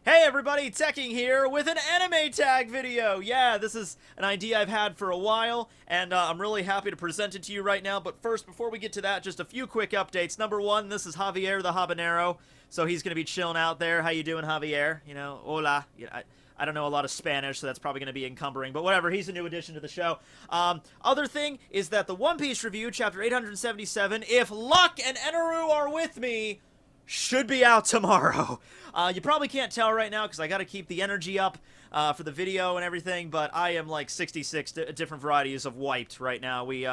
Hey everybody, Tekking here with an anime tag video! Yeah, this is an idea I've had for a while, and I'm really happy to present it to you right now, but first, before we get to that, just a few quick updates. Number one, this is Javier the Habanero, so he's gonna be chilling out there. How you doing, Javier? You know, hola. I don't know a lot of Spanish, so that's probably gonna be encumbering, but whatever, he's a new addition to the show. Other thing is that the One Piece review, chapter 877, If Luck and Eneru Are With Me, should be out tomorrow. You probably can't tell right now because I got to keep the energy up for the video and everything, but I am like 66 different varieties of wiped right now. We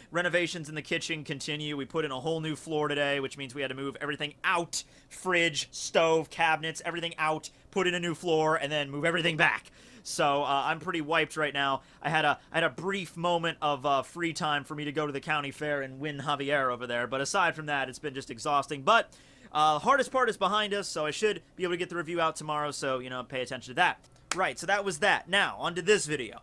renovations in the kitchen continue. We put in a whole new floor today, which means we had to move everything out. Fridge, stove, cabinets, everything out, put in a new floor, and then move everything back. So I'm pretty wiped right now. I had a brief moment of free time for me to go to the county fair and win Javier over there, but aside from that, it's been just exhausting. But hardest part is behind us, so I should be able to get the review out tomorrow, so, you know, pay attention to that. Right, so that was that. Now, onto this video.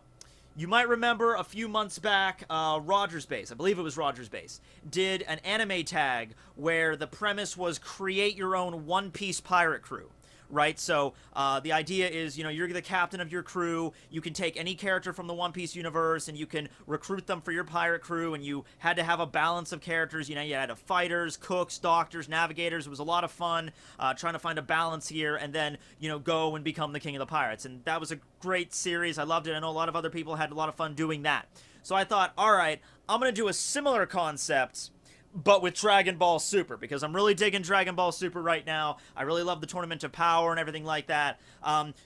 You might remember a few months back, Rogers Base, I believe it was Rogers Base, did an anime tag where the premise was create your own One Piece pirate crew. Right, so the idea is, you know, you're the captain of your crew, you can take any character from the One Piece universe, and you can recruit them for your pirate crew, and you had to have a balance of characters. You know, you had fighters, cooks, doctors, navigators. It was a lot of fun trying to find a balance here, and then, you know, go and become the king of the pirates. And that was a great series. I loved it. I know a lot of other people had a lot of fun doing that. So I thought, alright, I'm going to do a similar concept, but with Dragon Ball Super, because I'm really digging Dragon Ball Super right now. I really love the Tournament of Power and everything like that.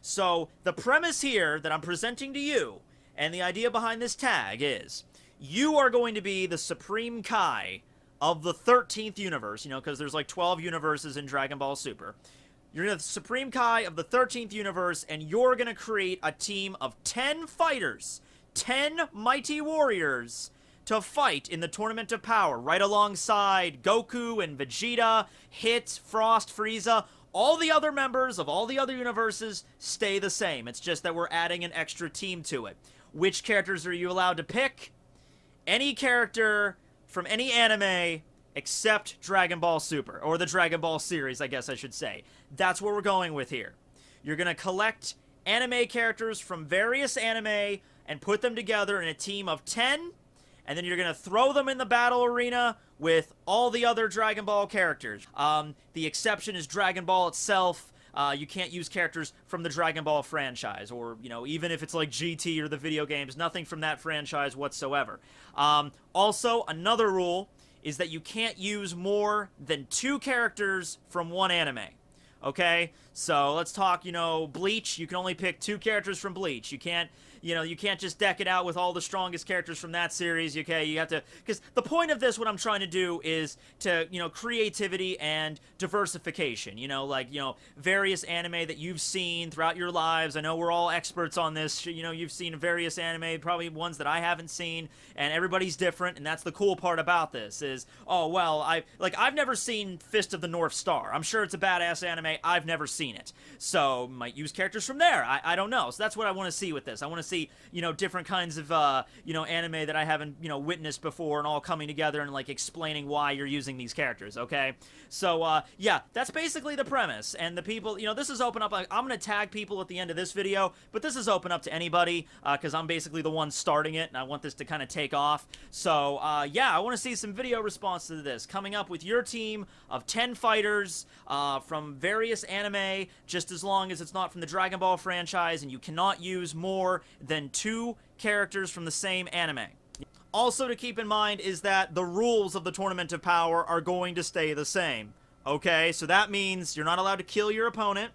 So the premise here that I'm presenting to you, and the idea behind this tag is, you are going to be the Supreme Kai of the 13th universe, you know, because there's like 12 universes in Dragon Ball Super. You're the Supreme Kai of the 13th universe, and you're going to create a team of 10 fighters, 10 mighty warriors, to fight in the Tournament of Power, right alongside Goku and Vegeta, Hit, Frost, Frieza. All the other members of all the other universes stay the same. It's just that we're adding an extra team to it. Which characters are you allowed to pick? Any character from any anime except Dragon Ball Super, or the Dragon Ball series, I guess I should say. That's what we're going with here. You're going to collect anime characters from various anime and put them together in a team of 10, and then you're going to throw them in the battle arena with all the other Dragon Ball characters. The exception is Dragon Ball itself. You can't use characters from the Dragon Ball franchise, or, you know, even if it's like GT or the video games, nothing from that franchise whatsoever. Also, another rule is that you can't use more than 2 characters from one anime. Okay? So, let's talk, you know, Bleach. You can only pick 2 characters from Bleach. You can't, you know, you can't just deck it out with all the strongest characters from that series, okay? You have to, because the point of this, what I'm trying to do is to, you know, creativity and diversification, you know, like, you know, various anime that you've seen throughout your lives. I know we're all experts on this, you know, you've seen various anime, probably ones that I haven't seen, and everybody's different, and that's the cool part about this, is, oh, well, I've never seen Fist of the North Star. I'm sure it's a badass anime, I've never seen it. So, might use characters from there, I don't know. So that's what I want to see with this. I want to see, you know, different kinds of, you know, anime that I haven't, you know, witnessed before, and all coming together and, like, explaining why you're using these characters, okay? So, yeah, that's basically the premise, and the people, you know, this is open up, like, I'm gonna tag people at the end of this video, but this is open up to anybody, because I'm basically the one starting it, and I want this to kind of take off. So, yeah, I want to see some video response to this, coming up with your team of 10 fighters, from various anime, just as long as it's not from the Dragon Ball franchise, and you cannot use more than 2 characters from the same anime. Also to keep in mind is that the rules of the Tournament of Power are going to stay the same. Okay, so that means you're not allowed to kill your opponent,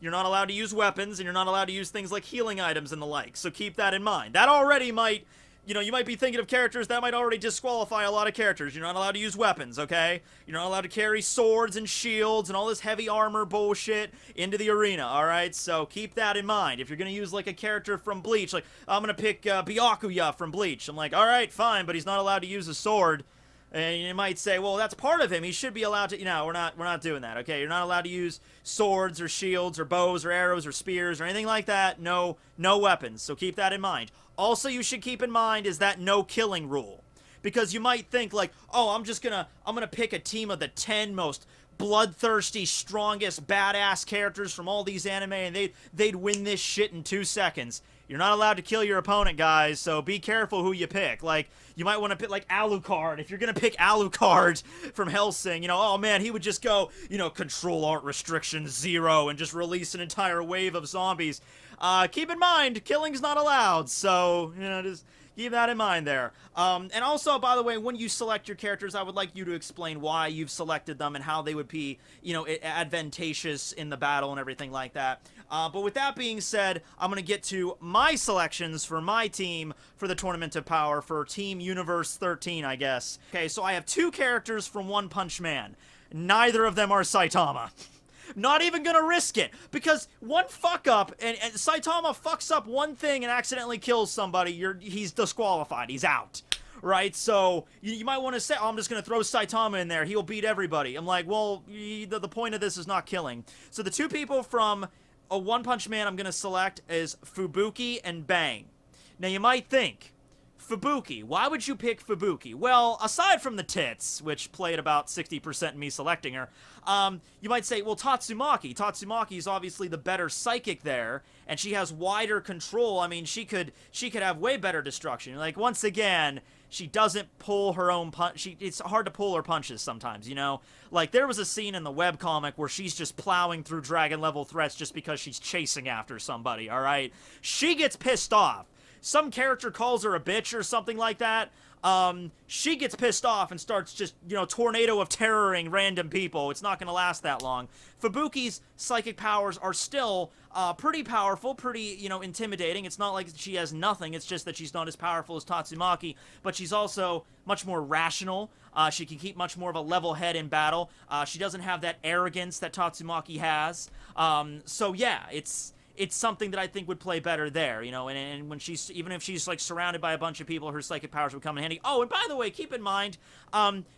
you're not allowed to use weapons, and you're not allowed to use things like healing items and the like, so keep that in mind. That already might, you know, you might be thinking of characters that might already disqualify a lot of characters. You're not allowed to use weapons, okay? You're not allowed to carry swords and shields and all this heavy armor bullshit into the arena, alright? So keep that in mind. If you're gonna use, like, a character from Bleach, like, I'm gonna pick Byakuya from Bleach. I'm like, alright, fine, but he's not allowed to use a sword. And you might say, well, that's part of him. He should be allowed to, you know, we're not doing that, okay? You're not allowed to use swords or shields or bows or arrows or spears or anything like that. No weapons, so keep that in mind. Also, you should keep in mind is that no killing rule. Because you might think, like, oh, I'm gonna pick a team of the 10 most bloodthirsty, strongest, badass characters from all these anime, and they'd win this shit in 2 seconds. You're not allowed to kill your opponent, guys, so be careful who you pick. Like, you might want to pick, like, Alucard. If you're going to pick Alucard from Hellsing, you know, oh, man, he would just go, you know, control art restrictions 0 and just release an entire wave of zombies. Keep in mind, killing's not allowed, so, you know, just keep that in mind there. And also, by the way, when you select your characters, I would like you to explain why you've selected them and how they would be, you know, advantageous in the battle and everything like that. But with that being said, I'm going to get to my selections for my team for the Tournament of Power for Team Universe 13, I guess. Okay, so I have 2 characters from One Punch Man. Neither of them are Saitama. Not even gonna risk it, because one fuck up, and Saitama fucks up one thing and accidentally kills somebody, he's disqualified, he's out, right? So, you might want to say, oh, I'm just gonna throw Saitama in there, he'll beat everybody. I'm like, well, the point of this is not killing. So the 2 people from a One Punch Man I'm gonna select is Fubuki and Bang. Now you might think, Fubuki, why would you pick Fubuki? Well, aside from the tits, which played about 60% in me selecting her, you might say, well, Tatsumaki. Tatsumaki is obviously the better psychic there, and she has wider control. I mean, she could have way better destruction. Like, once again, she doesn't pull her own punch. It's hard to pull her punches sometimes, you know? Like, there was a scene in the webcomic where she's just plowing through dragon-level threats just because she's chasing after somebody, alright? She gets pissed off. Some character calls her a bitch or something like that, she gets pissed off and starts just, you know, tornado of terroring random people. It's not going to last that long. Fubuki's psychic powers are still pretty powerful, pretty, you know, intimidating. It's not like she has nothing. It's just that she's not as powerful as Tatsumaki, but she's also much more rational. She can keep much more of a level head in battle. She doesn't have that arrogance that Tatsumaki has. So yeah, it's something that I think would play better there, you know, and when she's, even if she's, like, surrounded by a bunch of people, her psychic powers would come in handy. Oh, and by the way, keep in mind,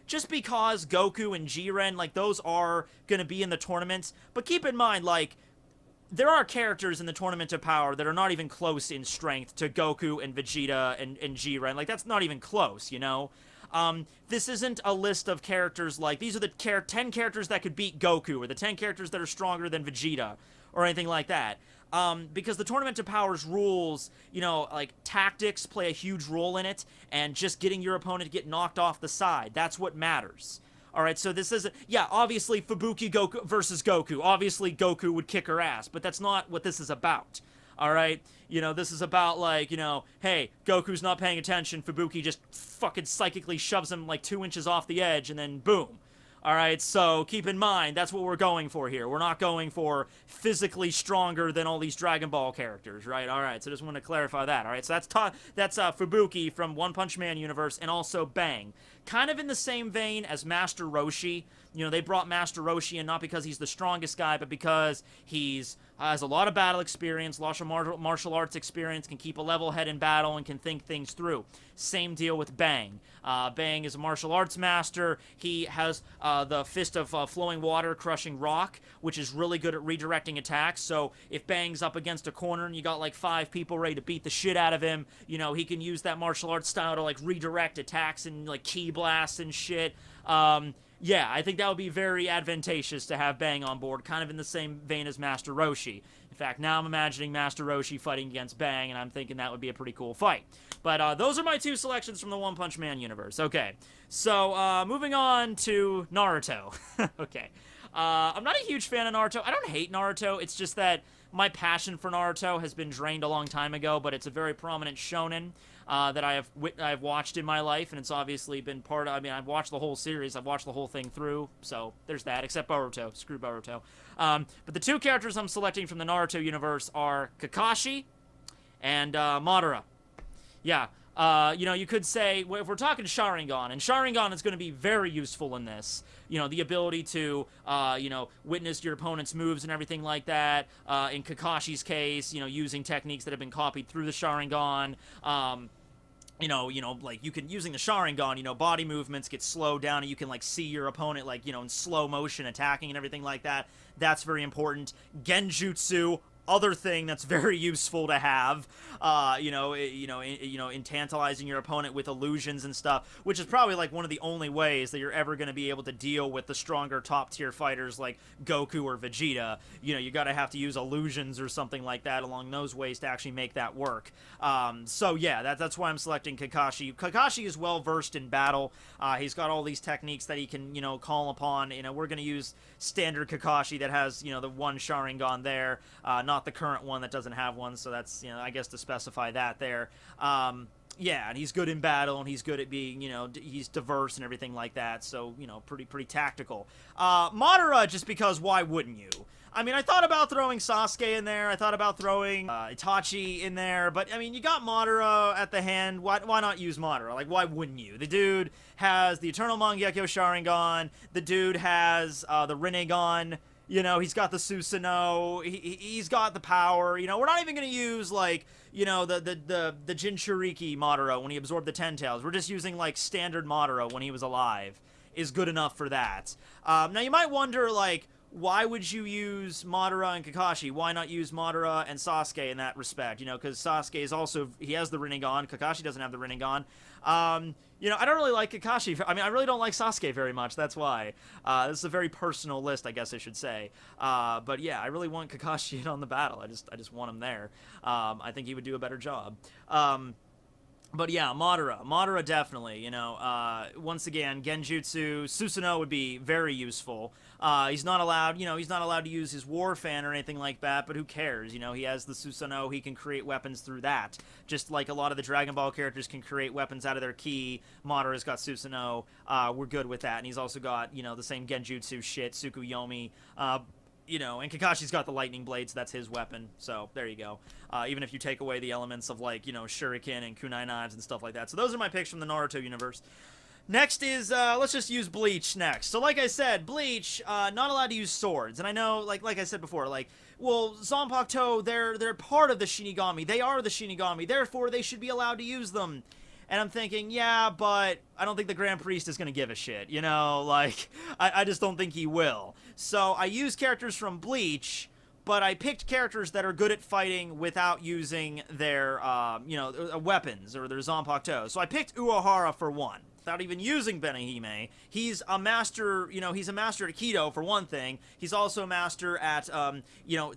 just because Goku and Jiren, like, those are gonna be in the tournaments, but keep in mind, like, there are characters in the Tournament of Power that are not even close in strength to Goku and Vegeta and Jiren. Like, that's not even close, you know? This isn't a list of characters like, these are the 10 characters that could beat Goku, or the 10 characters that are stronger than Vegeta, or anything like that. Because the Tournament of Power's rules, you know, like, tactics play a huge role in it, and just getting your opponent to get knocked off the side, that's what matters. Alright, so this is, yeah, obviously Fubuki Goku versus Goku. Obviously Goku would kick her ass, but that's not what this is about. Alright? You know, this is about, like, you know, hey, Goku's not paying attention, Fubuki just fucking psychically shoves him, like, 2 inches off the edge, and then boom. Alright, so keep in mind, that's what we're going for here. We're not going for physically stronger than all these Dragon Ball characters, right? Alright, so just want to clarify that. Alright, so that's Fubuki from One Punch Man universe, and also Bang. Kind of in the same vein as Master Roshi. You know, they brought Master Roshi in not because he's the strongest guy, but because he's has a lot of battle experience, lots of martial arts experience, can keep a level head in battle, and can think things through. Same deal with Bang. Bang is a martial arts master. He has the Fist of Flowing Water, Crushing Rock, which is really good at redirecting attacks. So if Bang's up against a corner and you got like 5 people ready to beat the shit out of him, you know, he can use that martial arts style to like redirect attacks and like ki blasts and shit. Yeah, I think that would be very advantageous to have Bang on board, kind of in the same vein as Master Roshi. In fact, now I'm imagining Master Roshi fighting against Bang, and I'm thinking that would be a pretty cool fight. But those are my 2 selections from the One Punch Man universe. Okay, so moving on to Naruto. Okay, I'm not a huge fan of Naruto. I don't hate Naruto, it's just that my passion for Naruto has been drained a long time ago, but it's a very prominent shonen that I've watched in my life, and it's obviously been part of, I mean, I've watched the whole series, I've watched the whole thing through, so there's that, except Boruto. Screw Boruto. But the 2 characters I'm selecting from the Naruto universe are Kakashi and Madara. Yeah, you know, you could say, well, if we're talking Sharingan, and Sharingan is going to be very useful in this, you know, the ability to, you know, witness your opponent's moves and everything like that, in Kakashi's case, you know, using techniques that have been copied through the Sharingan, you know, like, you can, using the Sharingan, you know, body movements get slowed down, and you can, like, see your opponent, like, you know, in slow motion attacking and everything like that. That's very important. Genjutsu, other thing that's very useful to have, in tantalizing your opponent with illusions and stuff, which is probably like one of the only ways that you're ever going to be able to deal with the stronger top tier fighters like Goku or Vegeta. You got to have to use illusions or something like that along those ways to actually make that work. So yeah, that's why I'm selecting Kakashi. Kakashi is well versed in battle. He's got all these techniques that he can, call upon. We're going to use standard Kakashi that has, the one Sharingan there, not the current one that doesn't have one, so that's, I guess to specify that there. Yeah, and he's good in battle, and he's good at being, he's diverse and everything like that, so, pretty tactical. Madara, just because why wouldn't you? I mean, I thought about throwing Sasuke in there, I thought about throwing Itachi in there, but, I mean, you got Madara at the hand, why not use Madara? Like, why wouldn't you? The dude has the Eternal Mangekyo Sharingan, the dude has the Rinnegan, he's got the Susanoo, he's got the power, we're not even going to use, like, the Jinchuriki Madara when he absorbed the Ten Tails. We're just using, like, standard Madara when he was alive is good enough for that. Now, you might wonder, like, why would you use Madara and Kakashi? Why not use Madara and Sasuke in that respect? Because Sasuke is also, he has the Rinnegan. Kakashi doesn't have the Rinnegan. I don't really like Kakashi. I mean, I really don't like Sasuke very much. That's why. This is a very personal list, I guess I should say. But yeah, I really want Kakashi in on the battle. I just want him there. I think he would do a better job. But yeah, Madara definitely, once again, Genjutsu, Susanoo would be very useful. He's not allowed to use his War Fan or anything like that, but who cares? He has the Susanoo, he can create weapons through that. Just like a lot of the Dragon Ball characters can create weapons out of their ki, Madara's got Susanoo, we're good with that. And he's also got, the same Genjutsu shit, Tsukuyomi, and Kakashi's got the lightning blades, that's his weapon, so there you go. Even if you take away the elements of, like, shuriken and kunai knives and stuff like that. So those are my picks from the Naruto universe. Next is, let's just use Bleach next. So like I said, Bleach, not allowed to use swords. And I know, like I said before, well, Zanpakuto, they're part of the Shinigami. They are the Shinigami, therefore they should be allowed to use them. And I'm thinking, yeah, but I don't think the Grand Priest is going to give a shit, I just don't think he will. So I use characters from Bleach, but I picked characters that are good at fighting without using their, weapons or their Zanpakuto. So I picked Uehara for one. Without even using Benihime, he's a master, he's a master at Kido for one thing. He's also a master at,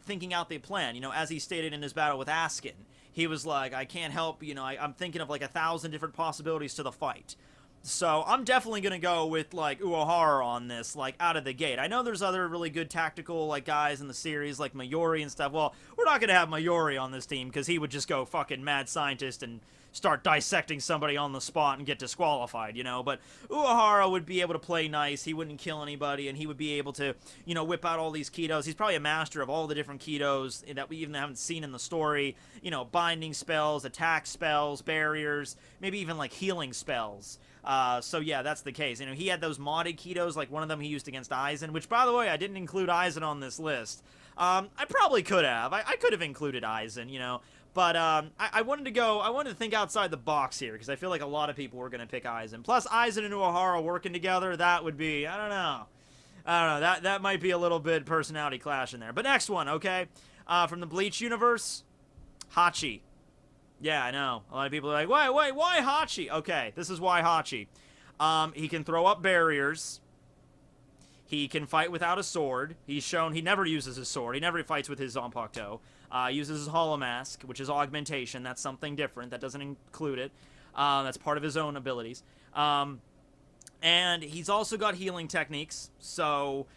thinking out the plan, as he stated in his battle with Askin. He was like, I can't help, I'm thinking of like 1,000 different possibilities to the fight. So I'm definitely going to go with, like, Uehara on this, like, out of the gate. I know there's other really good tactical, like, guys in the series, like Mayuri and stuff. Well, we're not going to have Mayuri on this team, because he would just go fucking mad scientist and start dissecting somebody on the spot and get disqualified, But Uehara would be able to play nice, he wouldn't kill anybody, and he would be able to, whip out all these Kidos. He's probably a master of all the different Kidos that we even haven't seen in the story. Binding spells, attack spells, barriers, maybe even, like, healing spells. So yeah, that's the case. He had those modded Kidos, like one of them he used against Aizen, which, by the way, I didn't include Aizen on this list. I probably could have. I could have included Aizen, but I wanted to think outside the box here, because I feel like a lot of people were going to pick Aizen. Plus, Aizen and Uehara working together, that would be, I don't know, that might be a little bit personality clash in there. But next one, okay, from the Bleach universe, Hachi. Yeah, I know. A lot of people are like, why Hachi? Okay, this is why Hachi. He can throw up barriers. He can fight without a sword. He's shown he never uses his sword. He never fights with his Zanpakuto. Uses his Holomask, which is augmentation. That's something different. That doesn't include it. That's part of his own abilities. And he's also got healing techniques. So,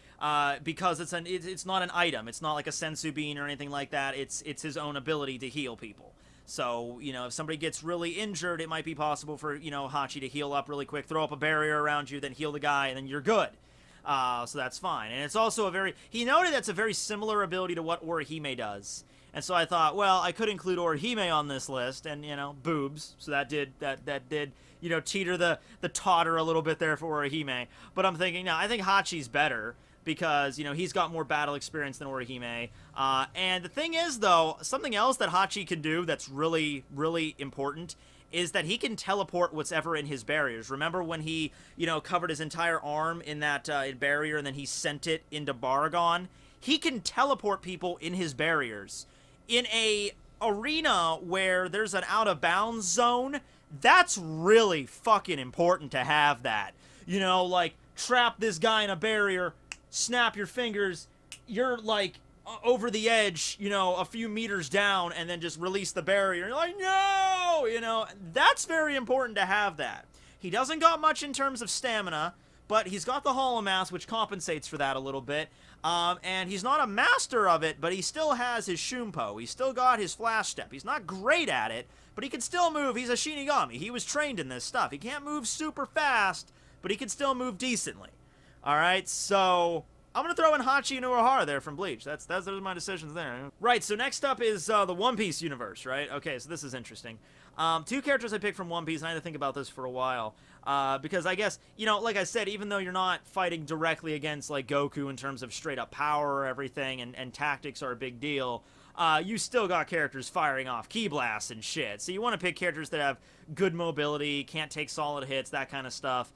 because it's not an item. It's not like a Sensu Bean or anything like that. It's his own ability to heal people. So, if somebody gets really injured, it might be possible for, Hachi to heal up really quick, throw up a barrier around you, then heal the guy, and then you're good. So that's fine. And it's also he noted that's a very similar ability to what Orihime does. And so I thought, well, I could include Orihime on this list, and, boobs. So that did, teeter the totter a little bit there for Orihime. But I'm thinking, no, I think Hachi's better, because, he's got more battle experience than Orihime. And the thing is, though, something else that Hachi can do that's really, really important is that he can teleport what's ever in his barriers. Remember when he, covered his entire arm in that barrier and then he sent it into Baragon? He can teleport people in his barriers. in a arena where there's an out of bounds zone, that's really fucking important to have that. You know, like, trap this guy in a barrier, snap your fingers, you're like over the edge, you know, a few meters down, and then just release the barrier. You're like, no! You know, that's very important to have that. He doesn't got much in terms of stamina, but he's got the Hollow Mass, which compensates for that a little bit. And he's not a master of it, but he still has his Shumpo. He's still got his Flash Step. He's not great at it, but he can still move. He's a Shinigami. He was trained in this stuff. He can't move super fast, but he can still move decently. Alright, so I'm going to throw in Hachi and Uehara there from Bleach. Those are my decisions there. Right, so next up is the One Piece universe, right? Okay, so this is interesting. Two characters I picked from One Piece, and I had to think about this for a while. Because I guess, you know, like I said, even though you're not fighting directly against, like, Goku in terms of straight-up power or everything, and tactics are a big deal, you still got characters firing off ki blasts and shit. So you want to pick characters that have good mobility, can't take solid hits, that kind of stuff,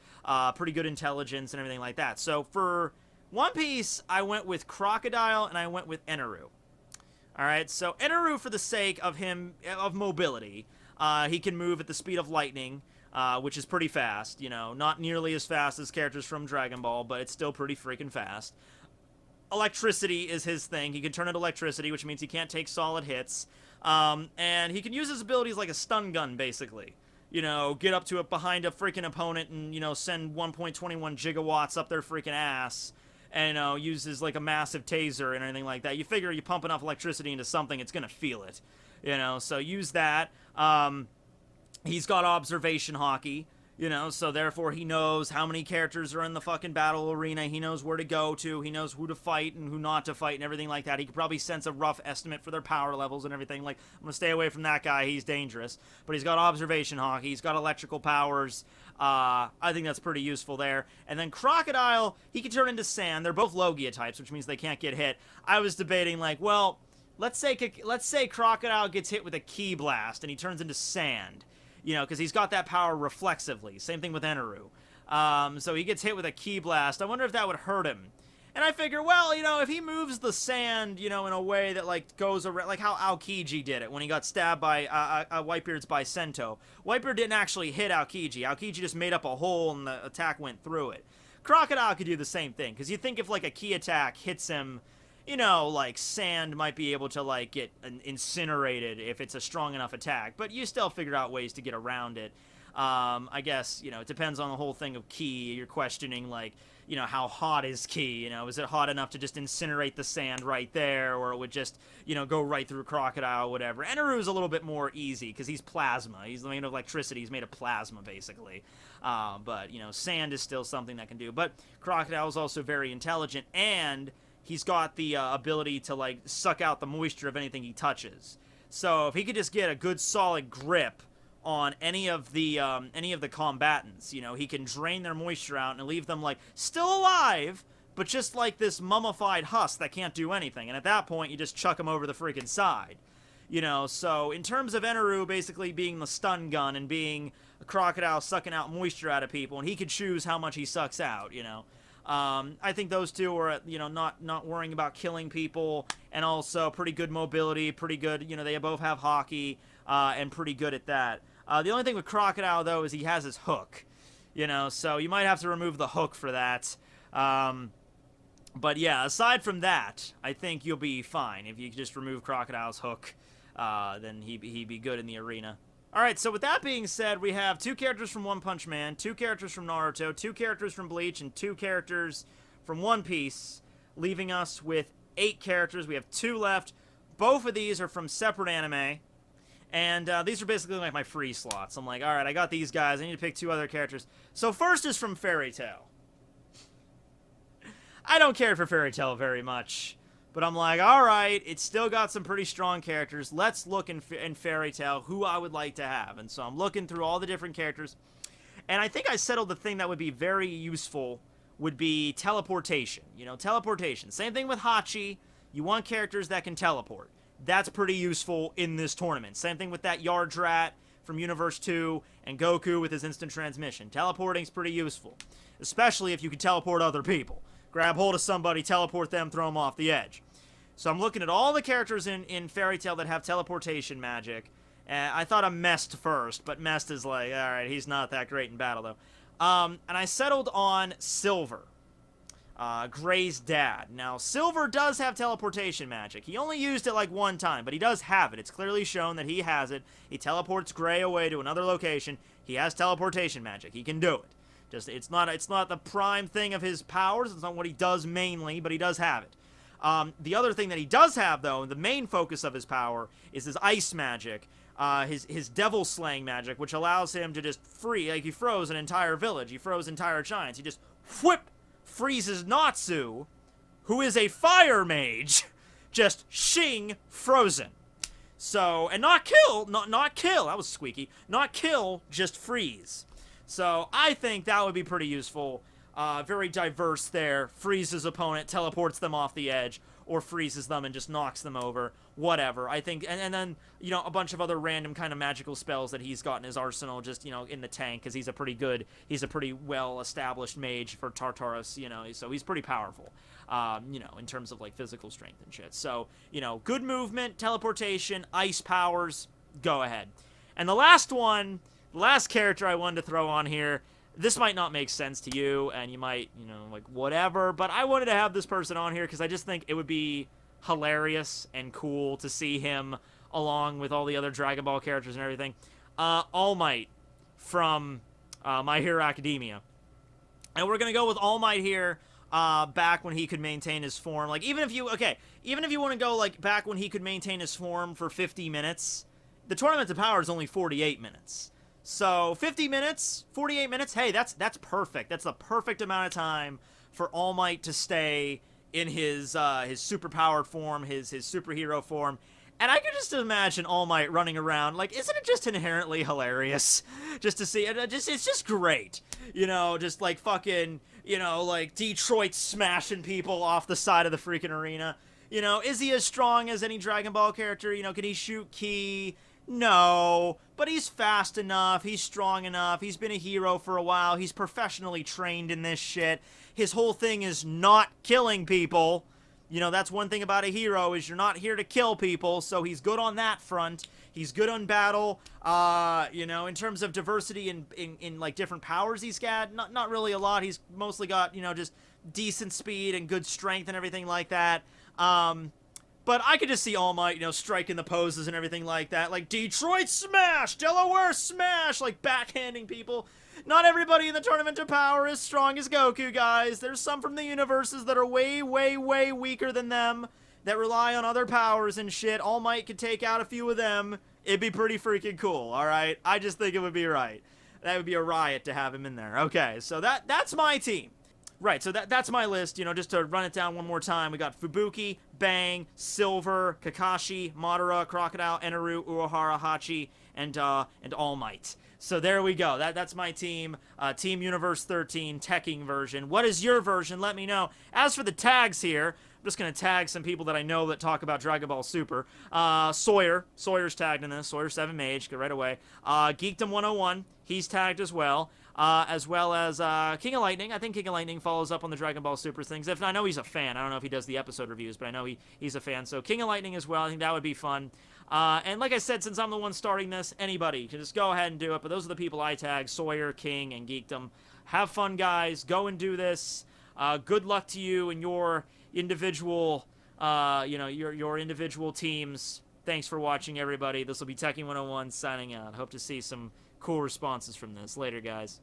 pretty good intelligence and everything like that. So for One Piece, I went with Crocodile and I went with Eneru. Alright, so Eneru, for the sake of mobility, he can move at the speed of lightning, which is pretty fast, you know, not nearly as fast as characters from Dragon Ball, but it's still pretty freaking fast. Electricity is his thing. He can turn into electricity, which means he can't take solid hits. And he can use his abilities like a stun gun, basically. You know, get up to it behind a freaking opponent and, you know, send 1.21 gigawatts up their freaking ass. And, you know, uses like a massive taser and anything like that. You figure you pump enough electricity into something, it's gonna feel it. You know, so use that. He's got observation hockey. You know, so therefore he knows how many characters are in the fucking battle arena. He knows where to go to. He knows who to fight and who not to fight and everything like that. He could probably sense a rough estimate for their power levels and everything. Like, I'm going to stay away from that guy. He's dangerous. But he's got observation hockey. He's got electrical powers. I think that's pretty useful there. And then Crocodile, he can turn into sand. They're both Logia types, which means they can't get hit. I was debating, like, well, let's say Crocodile gets hit with a ki blast and he turns into sand. You know, because he's got that power reflexively. Same thing with Eneru. So he gets hit with a ki blast. I wonder if that would hurt him. And I figure, well, you know, if he moves the sand, you know, in a way that, like, goes around, like how Aokiji did it when he got stabbed by Whitebeard's by Sento. Whitebeard didn't actually hit Aokiji. Aokiji just made up a hole and the attack went through it. Crocodile could do the same thing, because you think if, like, a ki attack hits him, you know, like, sand might be able to, like, get incinerated if it's a strong enough attack, but you still figure out ways to get around it. I guess, you know, it depends on the whole thing of ki. You're questioning, like, you know, how hot is ki? You know, is it hot enough to just incinerate the sand right there, or it would just, you know, go right through Crocodile or whatever? Eneru's a little bit more easy, because he's plasma. He's made of electricity. He's made of plasma, basically. But, you know, sand is still something that can do. But Crocodile's also very intelligent, and he's got the ability to, like, suck out the moisture of anything he touches. So if he could just get a good solid grip on any of the combatants, you know, he can drain their moisture out and leave them, like, still alive, but just like this mummified husk that can't do anything. And at that point, you just chuck him over the freaking side. You know, so in terms of Eneru basically being the stun gun and being a Crocodile sucking out moisture out of people, and he could choose how much he sucks out, you know. I think those two are, you know, not worrying about killing people, and also pretty good mobility, pretty good, you know, they both have hockey, and pretty good at that. The only thing with Crocodile, though, is he has his hook, you know, so you might have to remove the hook for that. But yeah, aside from that, I think you'll be fine. If you just remove Crocodile's hook, then he'd be good in the arena. Alright, so with that being said, we have 2 characters from One Punch Man, 2 characters from Naruto, 2 characters from Bleach, and 2 characters from One Piece, leaving us with 8 characters. We have 2 left. Both of these are from separate anime, and these are basically like my free slots. I'm like, alright, I got these guys, I need to pick 2 other characters. So first is from Fairy Tail. I don't care for Fairy Tail very much. But I'm like, alright, it's still got some pretty strong characters. Let's look in Fairy Tail who I would like to have. And so I'm looking through all the different characters. And I think I settled the thing that would be very useful would be teleportation. You know, teleportation. Same thing with Hachi. You want characters that can teleport. That's pretty useful in this tournament. Same thing with that Yardrat from Universe 2 and Goku with his instant transmission. Teleporting's pretty useful. Especially if you can teleport other people. Grab hold of somebody, teleport them, throw them off the edge. So I'm looking at all the characters in Fairy Tail that have teleportation magic. I thought of Mest first, but Mest is like, alright, he's not that great in battle, though. And I settled on Silver, Gray's dad. Now, Silver does have teleportation magic. He only used it like one time, but he does have it. It's clearly shown that he has it. He teleports Gray away to another location. He has teleportation magic. He can do it. Just it's not the prime thing of his powers. It's not what he does mainly, but he does have it. The other thing that he does have, though, the main focus of his power, is his ice magic, his devil slaying magic, which allows him to just like he froze an entire village, he froze entire giants, he just freezes Natsu, who is a fire mage, just shing frozen. So, and not kill, that was squeaky, not kill, just freeze. So, I think that would be pretty useful. Very diverse there. Freezes opponent, teleports them off the edge, or freezes them and just knocks them over. Whatever. I think, and then, you know, a bunch of other random kind of magical spells that he's got in his arsenal, just, you know, in the tank, because he's a pretty well-established mage for Tartarus, you know, so he's pretty powerful, you know, in terms of, like, physical strength and shit. So, you know, good movement, teleportation, ice powers, go ahead. And the last character I wanted to throw on here, this might not make sense to you, and you might, you know, like, whatever, but I wanted to have this person on here because I just think it would be hilarious and cool to see him along with all the other Dragon Ball characters and everything. All Might from My Hero Academia. And we're going to go with All Might here, back when he could maintain his form. Like, even if you want to go, like, back when he could maintain his form for 50 minutes, the Tournament of Power is only 48 minutes. So, 50 minutes, 48 minutes, hey, that's perfect. That's the perfect amount of time for All Might to stay in his superpowered form, his superhero form. And I could just imagine All Might running around, like, isn't it just inherently hilarious? Just to see it, it's just great. You know, just like fucking, you know, like Detroit smashing people off the side of the freaking arena. You know, is he as strong as any Dragon Ball character? You know, can he shoot ki? No, but he's fast enough, he's strong enough, he's been a hero for a while, he's professionally trained in this shit. His whole thing is not killing people. You know, that's one thing about a hero, is you're not here to kill people, so he's good on that front. He's good on battle. You know, in terms of diversity in like, different powers he's got, not really a lot. He's mostly got, you know, just decent speed and good strength and everything like that. But I could just see All Might, you know, striking the poses and everything like that. Like, Detroit smash! Delaware smash! Like, backhanding people. Not everybody in the Tournament of Power is strong as Goku, guys. There's some from the universes that are way, way, way weaker than them, that rely on other powers and shit. All Might could take out a few of them. It'd be pretty freaking cool, alright? I just think it would be right. That would be a riot to have him in there. Okay, so that's my team. Right, so that's my list, you know, just to run it down one more time. We got Fubuki, Bang, Silver, Kakashi, Madara, Crocodile, Eneru, Uehara, Hachi, and All Might. So there we go. That's my team. Team Universe 13, Tekking version. What is your version? Let me know. As for the tags here, I'm just going to tag some people that I know that talk about Dragon Ball Super. Sawyer's tagged in this. Sawyer 7 Mage, go right away. Geekdom101, he's tagged as well. As well as King of Lightning. I think King of Lightning follows up on the Dragon Ball Super things. I know he's a fan. I don't know if he does the episode reviews, but I know he's a fan. So King of Lightning as well. I think that would be fun. And like I said, since I'm the one starting this, anybody can just go ahead and do it. But those are the people I tag: Sawyer, King, and Geekdom. Have fun, guys. Go and do this. Good luck to you and your individual, your individual teams. Thanks for watching, everybody. This will be Tekking101 signing out. Hope to see some cool responses from this. Later, guys.